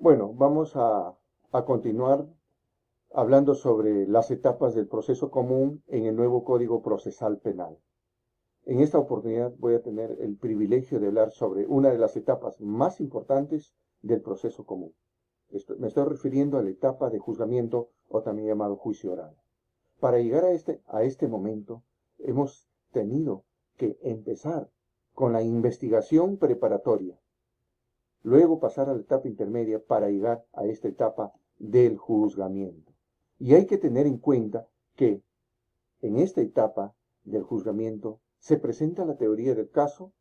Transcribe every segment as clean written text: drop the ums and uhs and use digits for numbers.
Bueno, vamos a continuar hablando sobre las etapas del proceso común en el nuevo Código Procesal Penal. En esta oportunidad voy a tener el privilegio de hablar sobre una de las etapas más importantes del proceso común. Me estoy refiriendo a la etapa de juzgamiento o también llamado juicio oral. Para llegar a este momento, hemos tenido que empezar con la investigación preparatoria, luego pasar a la etapa intermedia para llegar a esta etapa del juzgamiento. Y hay que tener en cuenta que en esta etapa del juzgamiento se presenta la teoría del caso,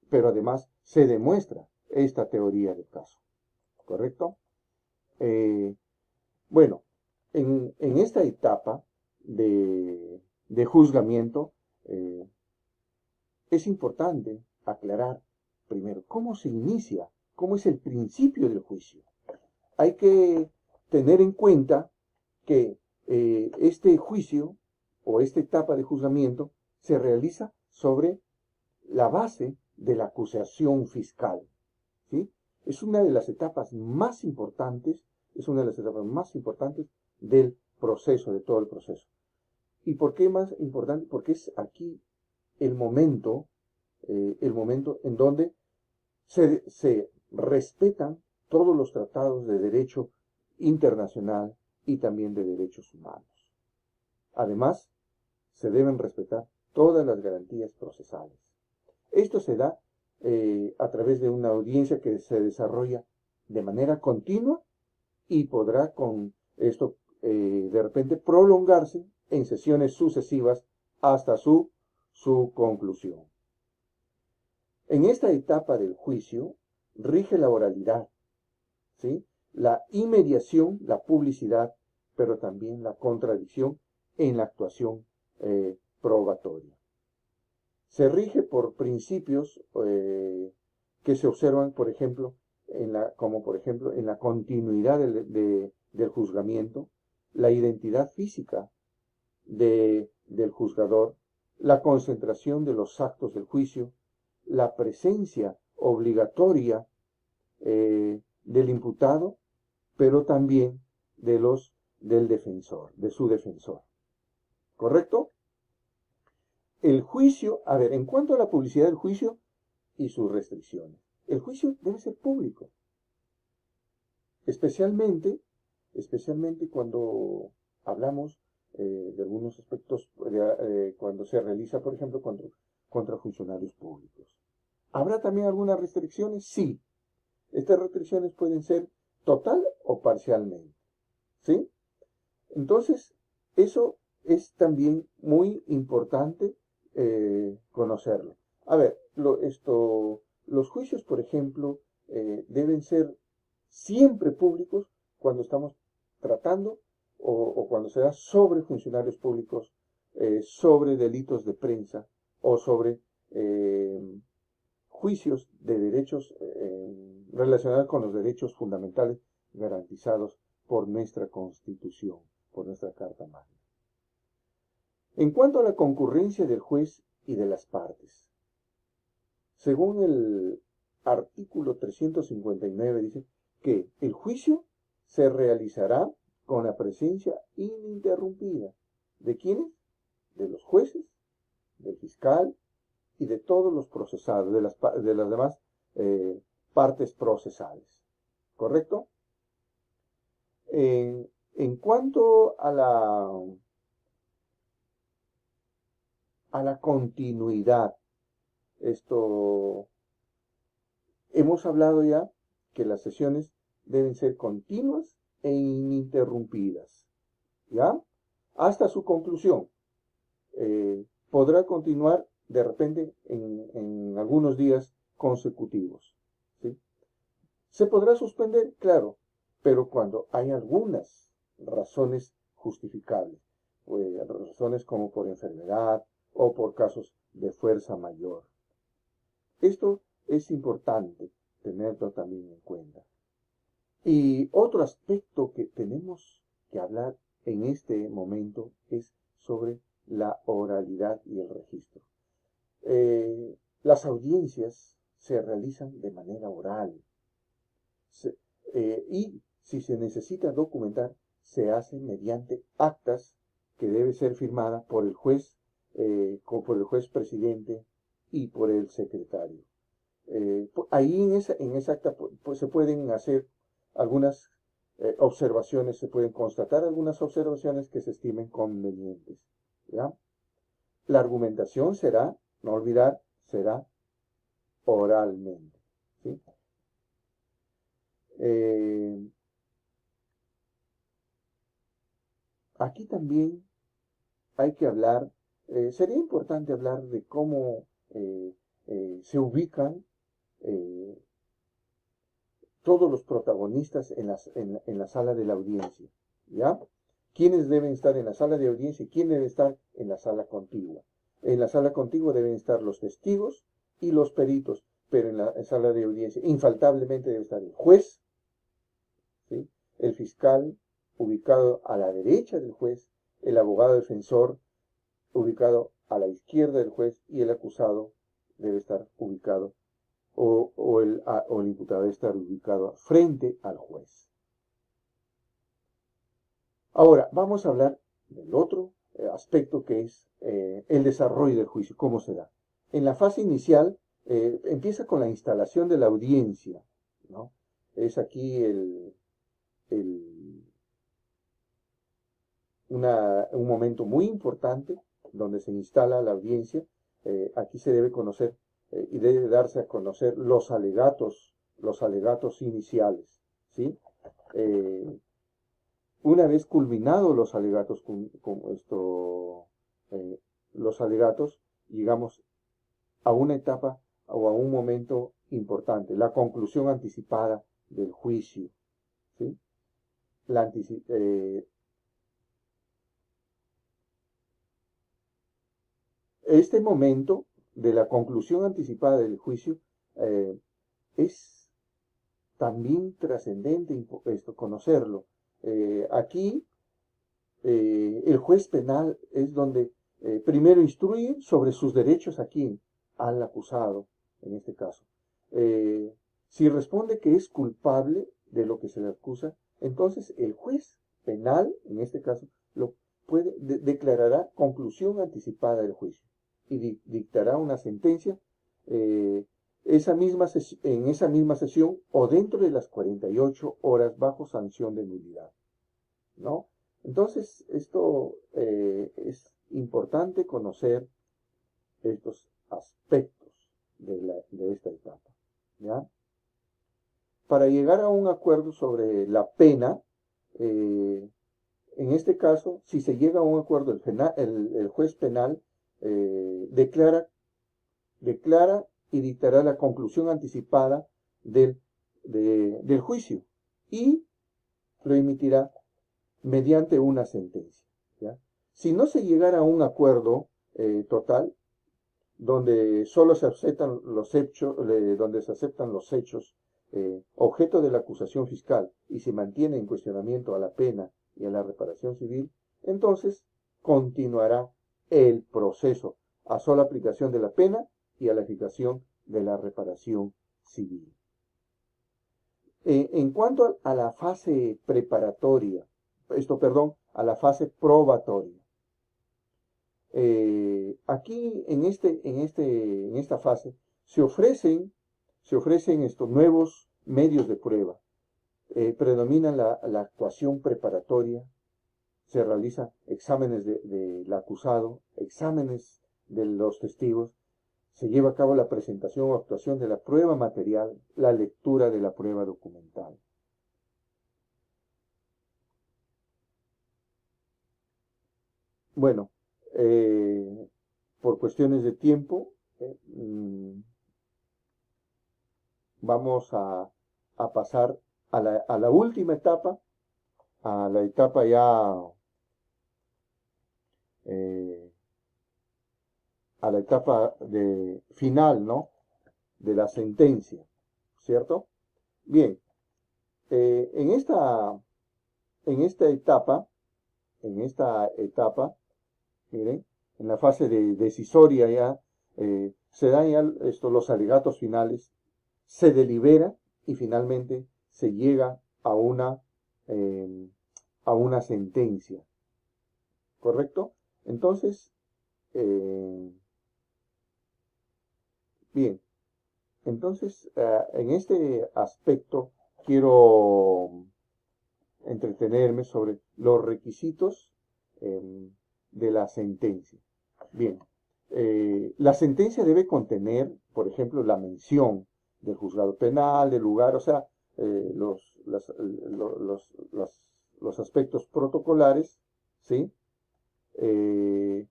pero además se demuestra esta teoría del caso. ¿Correcto? Eh, bueno, en esta etapa de juzgamiento es importante aclarar primero cómo se inicia, cómo es el principio del juicio. Hay que tener en cuenta que este juicio o esta etapa de juzgamiento se realiza sobre la base de la acusación fiscal, ¿sí? Es una de las etapas más importantes, del proceso, de todo el proceso. ¿Y por qué más importante? Porque es aquí el momento en donde se respetan todos los tratados de derecho internacional y también de derechos humanos. Además, se deben respetar todas las garantías procesales. Esto se da a través de una audiencia que se desarrolla de manera continua y podrá con esto de repente prolongarse en sesiones sucesivas hasta su conclusión. En esta etapa del juicio rige la oralidad, ¿sí? La inmediación, la publicidad, pero también la contradicción en la actuación probatoria. Se rige por principios que se observan, por ejemplo, como por ejemplo en la continuidad del juzgamiento, la identidad física del juzgador, la concentración de los actos del juicio, la presencia obligatoria del imputado, pero también del defensor, de su defensor. ¿Correcto? El juicio, a ver, en cuanto a la publicidad del juicio y sus restricciones, el juicio debe ser público, especialmente cuando hablamos de algunos aspectos, cuando se realiza, por ejemplo, contra funcionarios públicos. ¿Habrá también algunas restricciones? Sí. Estas restricciones pueden ser total o parcialmente, ¿sí? Entonces, eso es también muy importante conocerlo. A ver, los juicios, por ejemplo, deben ser siempre públicos cuando estamos tratando o cuando se da sobre funcionarios públicos, sobre delitos de prensa o sobre juicios de derechos relacionados con los derechos fundamentales garantizados por nuestra Constitución, por nuestra Carta Magna. En cuanto a la concurrencia del juez y de las partes, según el artículo 359 dice que el juicio se realizará con la presencia ininterrumpida ¿de quiénes? De los jueces, del fiscal y de todos los procesados, de las demás partes procesales. ¿Correcto? En cuanto a la continuidad, hemos hablado ya que las sesiones deben ser continuas e ininterrumpidas, ¿ya? Hasta su conclusión. Podrá continuar de repente en algunos días consecutivos, ¿sí? Se podrá suspender, claro, pero cuando hay algunas razones justificables, razones como por enfermedad o por casos de fuerza mayor. Esto es importante tenerlo también en cuenta. Y otro aspecto que tenemos que hablar en este momento es sobre la oralidad y el registro. Las audiencias se realizan de manera oral. y si se necesita documentar, se hace mediante actas que debe ser firmada por el juez presidente y por el secretario. Ahí en esa acta pues, se pueden hacer algunas observaciones, se pueden constatar algunas observaciones que se estimen convenientes. ¿Ya? La argumentación será, no olvidar, será oralmente. ¿Sí? Aquí también hay que hablar, sería importante hablar de cómo se ubican todos los protagonistas en la sala de la audiencia, ¿ya? ¿Quiénes deben estar en la sala de audiencia y quién debe estar en la sala contigua? En la sala contigua deben estar los testigos y los peritos, pero en la sala de audiencia infaltablemente debe estar el juez, ¿sí? El fiscal ubicado a la derecha del juez, el abogado defensor ubicado a la izquierda del juez y el acusado debe estar ubicado o el imputado debe estar ubicado frente al juez. Ahora, vamos a hablar del otro aspecto que es el desarrollo del juicio, cómo se da. En la fase inicial empieza con la instalación de la audiencia, ¿no? Es aquí un momento muy importante donde se instala la audiencia. Aquí se debe conocer y debe darse a conocer los alegatos iniciales, ¿sí? Una vez culminados los alegatos los alegatos, llegamos a una etapa o a un momento importante, la conclusión anticipada del juicio, ¿sí? Este momento de la conclusión anticipada del juicio es también trascendente conocerlo. Aquí el juez penal es donde primero instruye sobre sus derechos aquí al acusado, en este caso. Si responde que es culpable de lo que se le acusa, entonces el juez penal, en este caso, declarará conclusión anticipada del juicio y dictará una sentencia en esa misma sesión o dentro de las 48 horas bajo sanción de nulidad, ¿no? Entonces, esto es importante conocer estos aspectos de esta etapa, ¿ya? Para llegar a un acuerdo sobre la pena, en este caso, si se llega a un acuerdo, el juez penal declara y dictará la conclusión anticipada del juicio y lo emitirá mediante una sentencia, ¿ya? Si no se llegara a un acuerdo total, donde solo se aceptan los hechos, objeto de la acusación fiscal y se mantiene en cuestionamiento a la pena y a la reparación civil, entonces continuará el proceso a sola aplicación de la pena y a la fijación de la reparación civil. En cuanto a la fase preparatoria, a la fase probatoria, aquí en esta fase se ofrecen estos nuevos medios de prueba. Predomina la actuación preparatoria, se realizan exámenes del acusado, exámenes de los testigos, se lleva a cabo la presentación o actuación de la prueba material, la lectura de la prueba documental. Bueno, por cuestiones de tiempo, vamos a pasar a la última etapa, a la etapa ya a la etapa final, ¿no? De la sentencia, ¿cierto? Bien, en esta etapa, miren, en la fase decisoria ya, se dan ya los alegatos finales, se delibera y finalmente se llega a una, eh, a una sentencia, ¿correcto? Entonces, bien, entonces en este aspecto quiero entretenerme sobre los requisitos de la sentencia. Bien, la sentencia debe contener, por ejemplo, la mención del juzgado penal, del lugar, o sea, los aspectos protocolares, ¿sí? El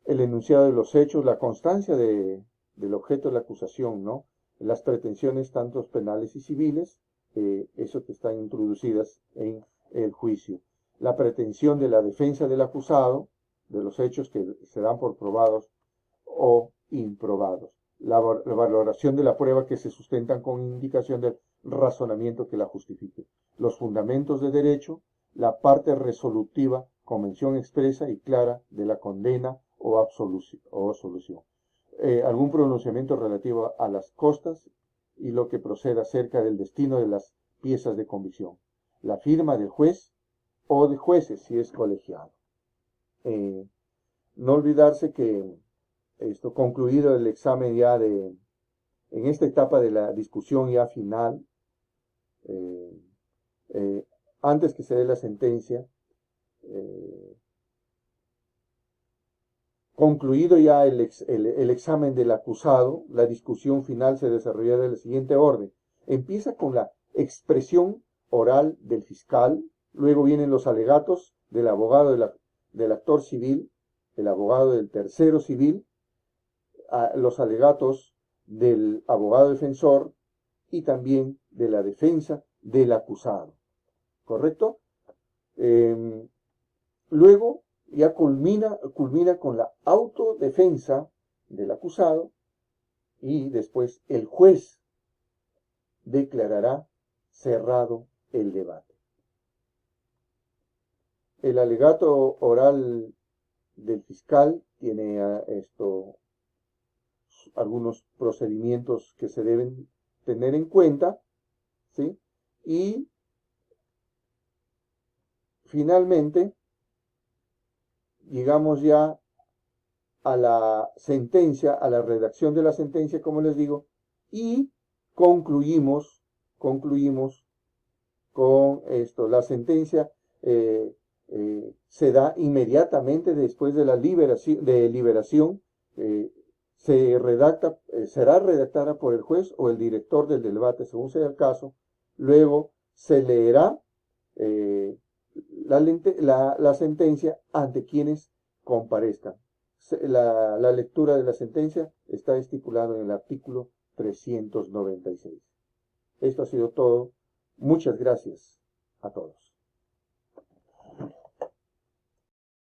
enunciado de los hechos, la constancia del objeto de la acusación, ¿no? Las pretensiones tanto penales y civiles, eso que están introducidas en el juicio. La pretensión de la defensa del acusado, de los hechos que se dan por probados o improbados. La valoración de la prueba que se sustentan con indicación del razonamiento que la justifique. Los fundamentos de derecho, la parte resolutiva con mención expresa y clara de la condena o solución. Algún pronunciamiento relativo a las costas y lo que proceda acerca del destino de las piezas de convicción. La firma del juez o de jueces si es colegiado. No olvidarse que concluido el examen ya en esta etapa de la discusión ya final, antes que se dé la sentencia, concluido ya el examen del acusado, la discusión final se desarrollará de la siguiente orden. Empieza con la expresión oral del fiscal, luego vienen los alegatos del abogado del actor civil, el abogado del tercero civil, los alegatos del abogado defensor y también de la defensa del acusado. ¿Correcto? Luego ya culmina con la autodefensa del acusado y después el juez declarará cerrado el debate. El alegato oral del fiscal tiene algunos procedimientos que se deben tener en cuenta, ¿sí? Y finalmente llegamos ya a la sentencia, a la redacción de la sentencia, como les digo, y concluimos con esto. La sentencia se da inmediatamente después de la liberación, será redactada por el juez o el director del debate, según sea el caso. Luego se leerá la sentencia ante quienes comparezcan. La lectura de la sentencia está estipulado en el artículo 396. Esto ha sido todo. Muchas gracias a todos.